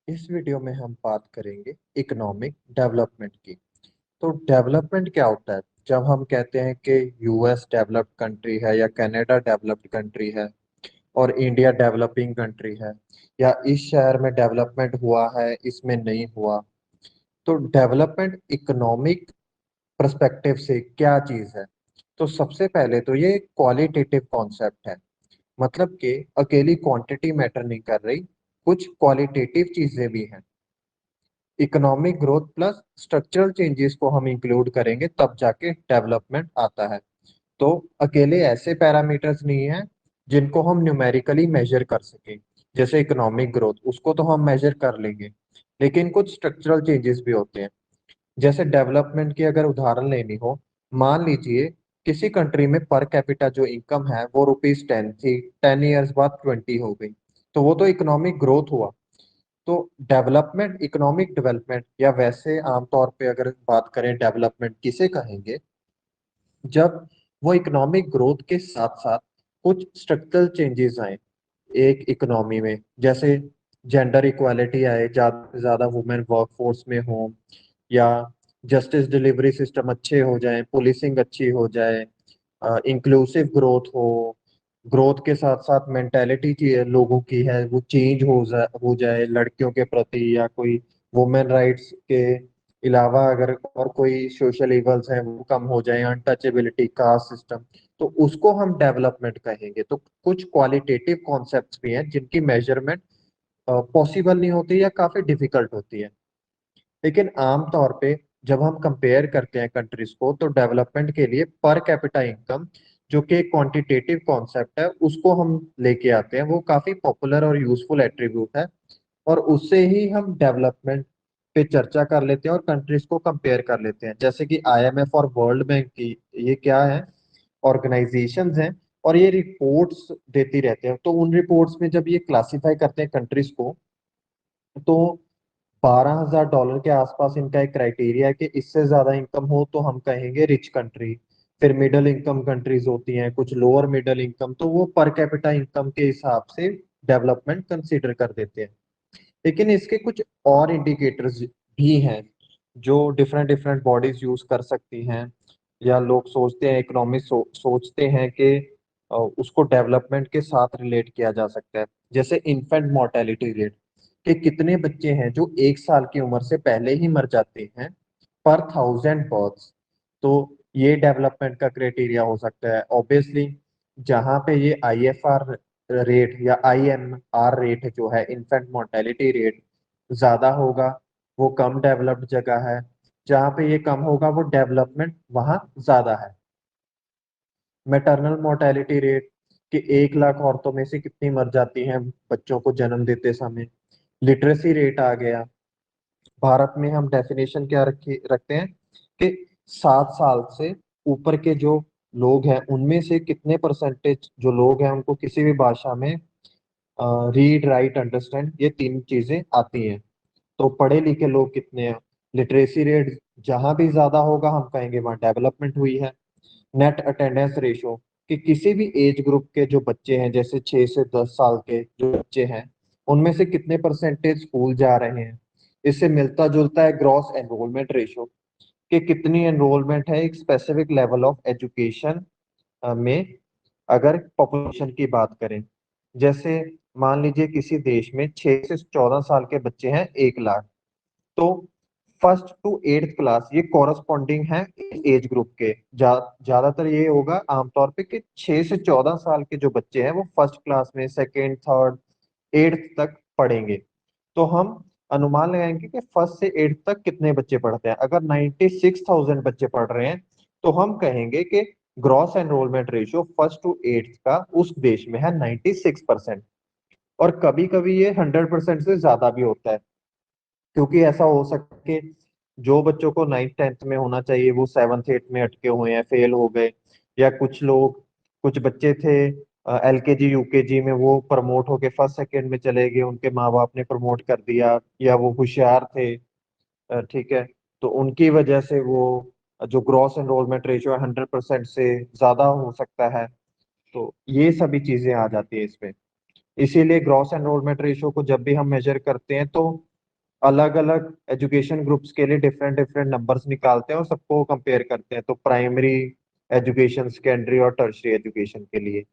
इस वीडियो में हम बात करेंगे इकोनॉमिक डेवलपमेंट की। तो डेवलपमेंट क्या होता है? जब हम कहते हैं कि यूएस डेवलप्ड कंट्री है या कनाडा डेवलप्ड कंट्री है और इंडिया डेवलपिंग कंट्री है, या इस शहर में डेवलपमेंट हुआ है इसमें नहीं हुआ, तो डेवलपमेंट इकोनॉमिक पर्सपेक्टिव से क्या चीज है? तो सबसे पहले तो ये क्वालिटेटिव कॉन्सेप्ट है। मतलब कि अकेली क्वांटिटी मैटर नहीं कर रही, कुछ क्वालिटेटिव चीजें भी हैं। Economic growth plus structural changes को हम इंक्लूड करेंगे तब जाके डेवलपमेंट आता है। तो अकेले ऐसे पैरामीटर्स नहीं है जिनको हम न्यूमेरिकली मेजर कर सके। जैसे इकोनॉमिक ग्रोथ, उसको तो हम मेजर कर लेंगे, लेकिन कुछ स्ट्रक्चरल चेंजेस भी होते हैं। जैसे डेवलपमेंट की अगर उदाहरण लेनी हो, मान लीजिए किसी कंट्री में पर कैपिटा जो इनकम है वो रुपीज 10 थी, 10 ईयर्स बाद 20 हो गई, तो वो तो इकोनॉमिक ग्रोथ हुआ। तो डेवलपमेंट, इकोनॉमिक डेवलपमेंट, या वैसे आमतौर पे अगर बात करें डेवलपमेंट किसे कहेंगे, जब वो इकोनॉमिक ग्रोथ के साथ साथ कुछ स्ट्रक्चरल चेंजेस आए एक इकोनॉमी में। जैसे जेंडर इक्वालिटी आए, ज्यादा से ज्यादा वुमेन वर्कफोर्स में हो, या जस्टिस डिलीवरी सिस्टम अच्छे हो जाए, पुलिसिंग अच्छी हो जाए, इंक्लूसिव ग्रोथ हो, ग्रोथ के साथ साथ मेंटेलिटी लोगों की है वो चेंज हो जाए लड़कियों के प्रति, या कोई वुमेन राइट्स के अलावा अगर और कोई सोशल इवल्स हैं वो कम हो जाए, अनटचेबिलिटी, कास्ट सिस्टम, तो उसको हम डेवलपमेंट कहेंगे। तो कुछ क्वालिटेटिव कॉन्सेप्ट्स भी हैं जिनकी मेजरमेंट पॉसिबल नहीं होती या काफी डिफिकल्ट होती है। लेकिन आमतौर पे जब हम कंपेयर करते हैं कंट्रीज को, तो डेवलपमेंट के लिए पर कैपिटा इनकम, जो कि एक क्वांटिटेटिव कॉन्सेप्ट है, उसको हम लेके आते हैं। वो काफी पॉपुलर और यूजफुल एट्रीब्यूट है, और उससे ही हम डेवलपमेंट पे चर्चा कर लेते हैं और कंट्रीज को कंपेयर कर लेते हैं। जैसे कि आईएमएफ और वर्ल्ड बैंक की, ये क्या है, ऑर्गेनाइजेशंस हैं, और ये रिपोर्ट्स देती रहते हैं। तो उन रिपोर्ट्स में जब ये क्लासिफाई करते हैं कंट्रीज को, तो $12,000 के आसपास इनका एक क्राइटेरिया है कि इससे ज्यादा इनकम हो तो हम कहेंगे रिच कंट्री। फिर मिडिल इनकम कंट्रीज होती हैं, कुछ लोअर मिडिल इनकम, तो वो पर कैपिटा इनकम के हिसाब से डेवलपमेंट कंसीडर कर देते हैं। लेकिन इसके कुछ और इंडिकेटर्स भी हैं जो डिफरेंट डिफरेंट बॉडीज यूज कर सकती हैं, या लोग सोचते हैं, इकोनॉमिस्ट सोचते हैं कि उसको डेवलपमेंट के साथ रिलेट किया जा सकता है। जैसे इन्फेंट मोर्टेलिटी रेट, कि कितने बच्चे हैं जो 1 साल की उम्र से पहले ही मर जाते हैं पर 1000 बर्थ्स। तो ये डेवलपमेंट का क्राइटेरिया हो सकता है। ऑब्वियसली जहाँ पे ये आईएफआर रेट या आईएमआर रेट जो है, इन्फेंट मोर्टेलिटी रेट, ज्यादा होगा, वो कम डेवलप्ड जगह है। जहाँ पे ये कम होगा वो डेवलपमेंट वहाँ ज्यादा है। मैटरनल मोर्टेलिटी रेट, कि 1 लाख औरतों में से कितनी मर जाती हैं बच्चों को जन्म देते समय। लिटरेसी रेट आ गया। भारत में हम डेफिनेशन क्या रखते हैं कि 7 साल से ऊपर के जो लोग हैं उनमें से कितने परसेंटेज जो लोग हैं उनको किसी भी भाषा में रीड राइट अंडरस्टैंड, ये तीन चीजें आती हैं। तो पढ़े लिखे लोग कितने हैं। लिटरेसी रेट जहां भी ज्यादा होगा हम कहेंगे वहां डेवलपमेंट हुई है। नेट अटेंडेंस रेशो, कि किसी भी एज ग्रुप के जो बच्चे हैं, जैसे 6 से 10 साल के जो बच्चे हैं, उनमें से कितने परसेंटेज स्कूल जा रहे हैं। इससे मिलता जुलता है ग्रॉस एनरोलमेंट रेशो, कि कितनी एनरोलमेंट है एक स्पेसिफिक लेवल ऑफ एजुकेशन में, अगर पॉपुलेशन की बात करें। जैसे मान लीजिए किसी देश में 6 से 14 साल के बच्चे हैं 1 लाख, तो फर्स्ट टू एट्थ क्लास ये कॉरस्पॉन्डिंग है एज ग्रुप के। ज्यादातर ये होगा आमतौर पे कि 6 से 14 साल के जो बच्चे हैं वो फर्स्ट क्लास में, सेकेंड, थर्ड, एट्थ तक पढ़ेंगे। तो हम अनुमान लगाएंगे कि फर्स्ट से एट्थ तक कितने बच्चे पढ़ते हैं। अगर 96,000 बच्चे पढ़ रहे हैं, तो हम कहेंगे कि gross enrolment ratio first to eighth का उस देश में है 96%। और कभी कभी ये 100% से ज्यादा भी होता है, क्योंकि ऐसा हो सके जो बच्चों को 9th 10th में होना चाहिए वो 7th 8th में अटके हुए हैं, फेल हो गए। या कुछ लोग, कुछ बच्चे थे एलकेजी यूकेजी में, वो प्रमोट होके फर्स्ट सेकंड में चले गए, उनके माँ बाप ने प्रमोट कर दिया, या वो होशियार थे, ठीक है, तो उनकी वजह से वो जो ग्रॉस एनरोलमेंट रेशियो है 100% से ज्यादा हो सकता है। तो ये सभी चीजें आ जाती है इसमें। इसीलिए ग्रॉस एनरोलमेंट रेशियो को जब भी हम मेजर करते हैं, तो अलग अलग एजुकेशन ग्रुप्स के लिए डिफरेंट डिफरेंट नंबर्स निकालते हैं और सबको कंपेयर करते हैं, तो प्राइमरी एजुकेशन, सेकेंडरी और टर्शियरी एजुकेशन के लिए।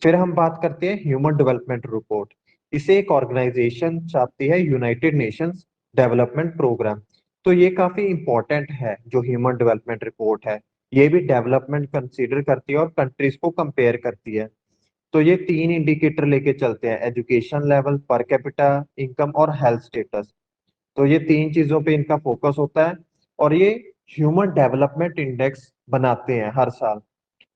फिर हम बात करते हैं ह्यूमन डेवलपमेंट रिपोर्ट। इसे एक ऑर्गेनाइजेशन छापती है, यूनाइटेड नेशंस डेवलपमेंट प्रोग्राम। तो ये काफी इंपॉर्टेंट है जो ह्यूमन डेवलपमेंट रिपोर्ट है। ये भी डेवलपमेंट कंसीडर करती है और कंट्रीज को कंपेयर करती है। तो ये तीन इंडिकेटर लेके चलते हैं: education level, per capita income और हेल्थ स्टेटस। तो ये तीन चीजों पे इनका फोकस होता है। और ये ह्यूमन डेवलपमेंट इंडेक्स बनाते हैं हर साल,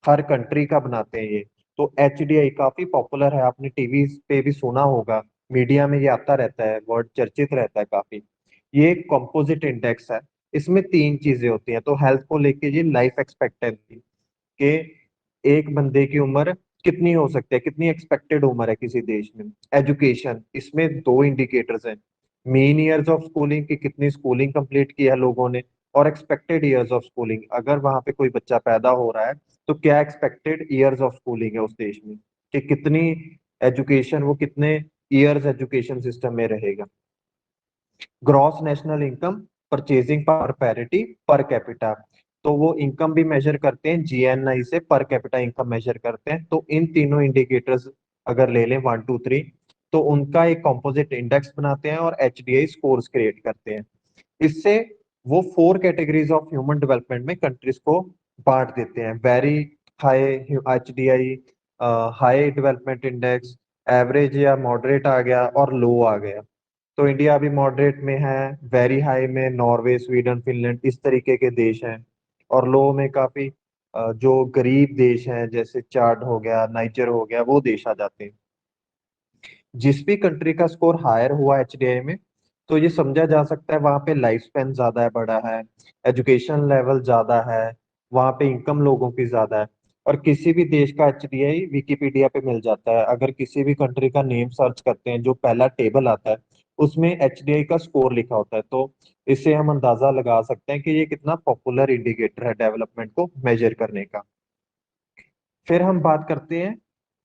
हर कंट्री का बनाते हैं ये। तो एचडीआई काफी पॉपुलर है, आपने टीवी पे भी सुना होगा, मीडिया में ये आता रहता है, वर्ड चर्चित रहता है काफी। ये एक कंपोजिट इंडेक्स है। इसमें तीन चीजें होती हैं। तो हेल्थ को लेके ये लाइफ एक्सपेक्टेंसी के, एक बंदे की उम्र कितनी हो सकती है, कितनी एक्सपेक्टेड उम्र है किसी देश में। एजुकेशन, इसमें दो इंडिकेटर्स हैं: मीन ईयर्स ऑफ स्कूलिंग की कितनी स्कूलिंग कंप्लीट की है लोगों ने, और एक्सपेक्टेड ईयर्स ऑफ स्कूलिंग, अगर वहां पे कोई बच्चा पैदा हो रहा है तो क्या एक्सपेक्टेड ईयर्स ऑफ स्कूलिंग है उस देश में, कि कितनी एजुकेशन, वो कितने ईयर्स एजुकेशन सिस्टम में रहेगा। Gross national income, purchasing power parity, per capita. तो वो इनकम भी मेजर करते हैं, जीएनआई से पर कैपिटा इनकम मेजर करते हैं। तो इन तीनों इंडिकेटर्स अगर ले लें 1 2 3, तो उनका एक कॉम्पोजिट इंडेक्स बनाते हैं और एचडीआई स्कोर्स क्रिएट करते हैं। इससे वो 4 कैटेगरीज ऑफ ह्यूमन डेवलपमेंट में कंट्रीज को बांट देते हैं: very high HDI, high development index, average या मॉडरेट आ गया, और लो आ गया। तो इंडिया अभी मॉडरेट में है, वेरी हाई में नॉर्वे, स्वीडन, फिनलैंड इस तरीके के देश हैं, और लो में काफी जो गरीब देश हैं जैसे चाड हो गया, नाइजर हो गया, वो देश आ जाते हैं। जिस भी कंट्री का स्कोर हायर हुआ एचडीआई में, तो ये समझा जा सकता है वहां पे लाइफ स्पेन ज्यादा है, बड़ा है, एजुकेशन लेवल ज्यादा है, वहां पे इनकम लोगों की ज्यादा है। और किसी भी देश का एचडीआई विकिपीडिया पे मिल जाता है, अगर किसी भी कंट्री का नेम सर्च करते हैं जो पहला टेबल आता है उसमें एचडीआई का स्कोर लिखा होता है। तो इससे हम अंदाजा लगा सकते हैं कि ये कितना पॉपुलर इंडिकेटर है डेवलपमेंट को मेजर करने का। फिर हम बात करते हैं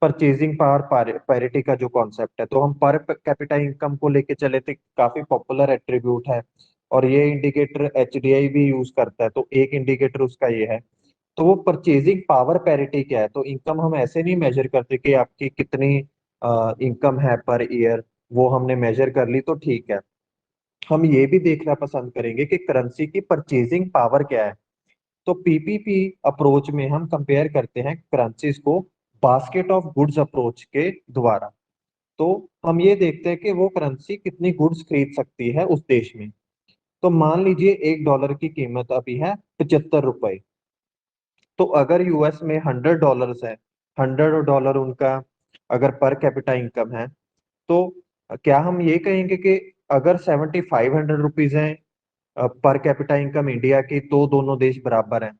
परचेजिंग पावर पैरिटी का जो कॉन्सेप्ट है। तो हम पर कैपिटा इनकम को लेके चले थे, काफी पॉपुलर एट्रीब्यूट है, और ये इंडिकेटर एचडीआई भी यूज करता है। तो एक इंडिकेटर उसका ये है। तो वो परचेजिंग पावर पैरिटी क्या है? तो इनकम हम ऐसे नहीं मेजर करते कि आपकी कितनी इनकम है पर ईयर, वो हमने मेजर कर ली तो ठीक है। हम ये भी देखना पसंद करेंगे कि करेंसी की परचेजिंग पावर क्या है। तो पीपीपी अप्रोच में हम कंपेयर करते हैं करेंसीज को बास्केट ऑफ गुड्स अप्रोच के द्वारा। तो हम ये देखते हैं कि वो करेंसी कितनी गुड्स खरीद सकती है उस देश में। तो मान लीजिए $1 की कीमत अभी है 75 रुपए। तो अगर यूएस में $100 है, $100 उनका अगर पर कैपिटा इनकम है, तो क्या हम ये कहेंगे कि अगर 7500 रुपीज है पर कैपिटा इनकम इंडिया की, तो दोनों देश बराबर हैं?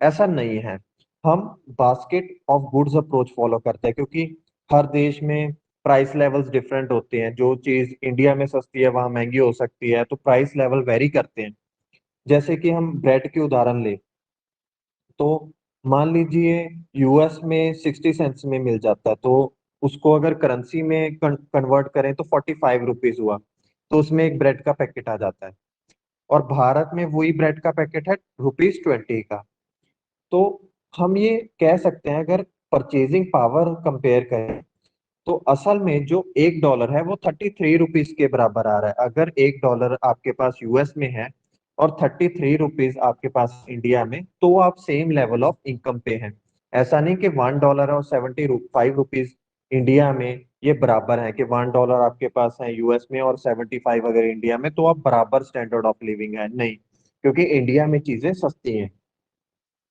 ऐसा नहीं है। हम basket of goods approach follow करते हैं, क्योंकि हर देश में प्राइस लेवल्स डिफरेंट होते हैं। जो चीज इंडिया में सस्ती है वहां महंगी हो सकती है, तो प्राइस लेवल वेरी करते हैं। जैसे कि हम ब्रेड की उदाहरण ले, तो मान लीजिए यूएस में 60 सेंट्स में मिल जाता है, तो उसको अगर करेंसी में कन्वर्ट करें तो 45 रुपीज हुआ। तो उसमें एक ब्रेड का पैकेट आ जाता है। और भारत में वही ब्रेड का पैकेट है ₹20 का। तो हम ये कह सकते हैं, अगर परचेजिंग पावर कंपेयर करें, तो असल में जो $1 है वो 33 रुपीज के बराबर आ रहा है। अगर $1 आपके पास यूएस में है और 33 रुपीज आपके पास इंडिया में, तो आप सेम लेवल ऑफ इनकम पे हैं। ऐसा नहीं कि $1 और 75 रुपीज इंडिया में ये बराबर है, कि $1 आपके पास है यूएस में और 75 अगर इंडिया में, तो आप बराबर स्टैंडर्ड ऑफ लिविंग है, नहीं। क्योंकि इंडिया में चीजें सस्ती हैं।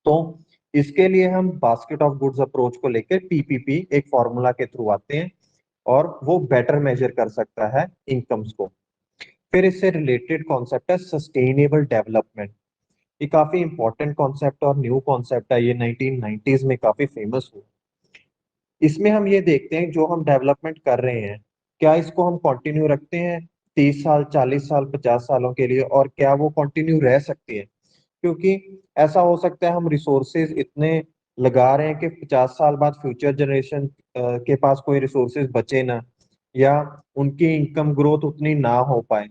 तो इसके लिए हम बास्केट ऑफ गुड्स अप्रोच को लेकर पीपीपी एक फॉर्मूला के थ्रू आते हैं, और वो बेटर मेजर कर सकता है इनकम्स को। फिर इससे रिलेटेड कॉन्सेप्ट है सस्टेनेबल डेवलपमेंट। ये काफी इंपॉर्टेंट कॉन्सेप्ट और न्यू कॉन्सेप्ट है, ये 1990s में काफी फेमस हुआ। इसमें हम ये देखते हैं जो हम डेवलपमेंट कर रहे हैं, क्या इसको हम कंटिन्यू रखते हैं 30 साल, 40 साल, 50 सालों के लिए, और क्या वो कंटिन्यू रह सकती है? क्योंकि ऐसा हो सकता है हम रिसोर्सेज इतने लगा रहे हैं कि 50 साल बाद फ्यूचर जनरेशन के पास कोई रिसोर्सेज बचे ना, या उनकी इनकम ग्रोथ उतनी ना हो पाए।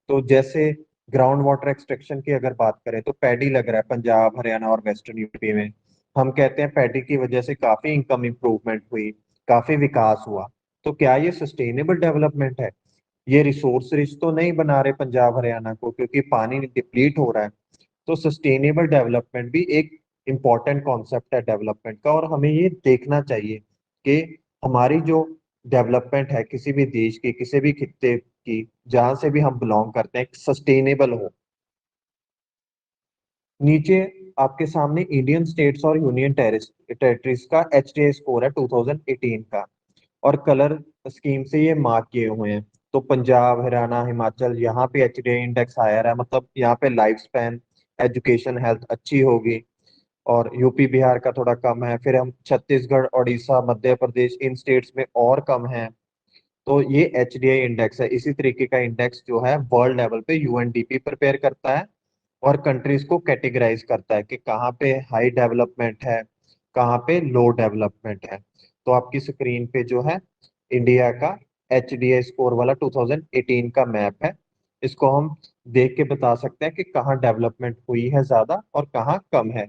तो जैसे ग्राउंड वाटर एक्सट्रैक्शन की अगर बात करें तो पैडी लग रहा है पंजाब हरियाणा और वेस्टर्न यूपी में। हम कहते हैं पैडी की वजह से काफी इनकम इंप्रूवमेंट हुई, काफी विकास हुआ। तो क्या ये सस्टेनेबल डेवलपमेंट है? ये रिसोर्स रिच तो नहीं बना रहे पंजाब हरियाणा को, क्योंकि पानी डिप्लीट हो रहा है। तो सस्टेनेबल डेवलपमेंट भी एक इम्पॉर्टेंट कॉन्सेप्ट है डेवलपमेंट का, और हमें ये देखना चाहिए कि हमारी जो डेवलपमेंट है किसी भी देश की, किसी भी खित्ते की, जहां से भी हम बिलोंग करते हैं, सस्टेनेबल हो। नीचे आपके सामने इंडियन स्टेट्स और यूनियन टेरिटरीज का एचडीआई स्कोर है 2018 का, और कलर स्कीम से ये मार्क किए हुए हैं। तो पंजाब हरियाणा हिमाचल, यहाँ पे एचडीआई इंडेक्स हायर है, मतलब यहाँ पे लाइफ स्पैन, एजुकेशन, हेल्थ अच्छी होगी। और यूपी बिहार का थोड़ा कम है, फिर हम छत्तीसगढ़ उड़ीसा मध्य प्रदेश इन स्टेट्स में और कम है। तो ये एचडीआई इंडेक्स है। इसी तरीके का इंडेक्स जो है वर्ल्ड लेवल पे यूएनडीपी प्रिपेयर करता है, और कंट्रीज को कैटेगराइज करता है कि कहाँ पे हाई डेवलपमेंट है, कहाँ पे लो डेवलपमेंट है। तो आपकी स्क्रीन पे जो है इंडिया का एचडीआई स्कोर वाला 2018 का मैप है। इसको हम देख के बता सकते हैं कि कहाँ डेवलपमेंट हुई है ज्यादा और कहाँ कम है।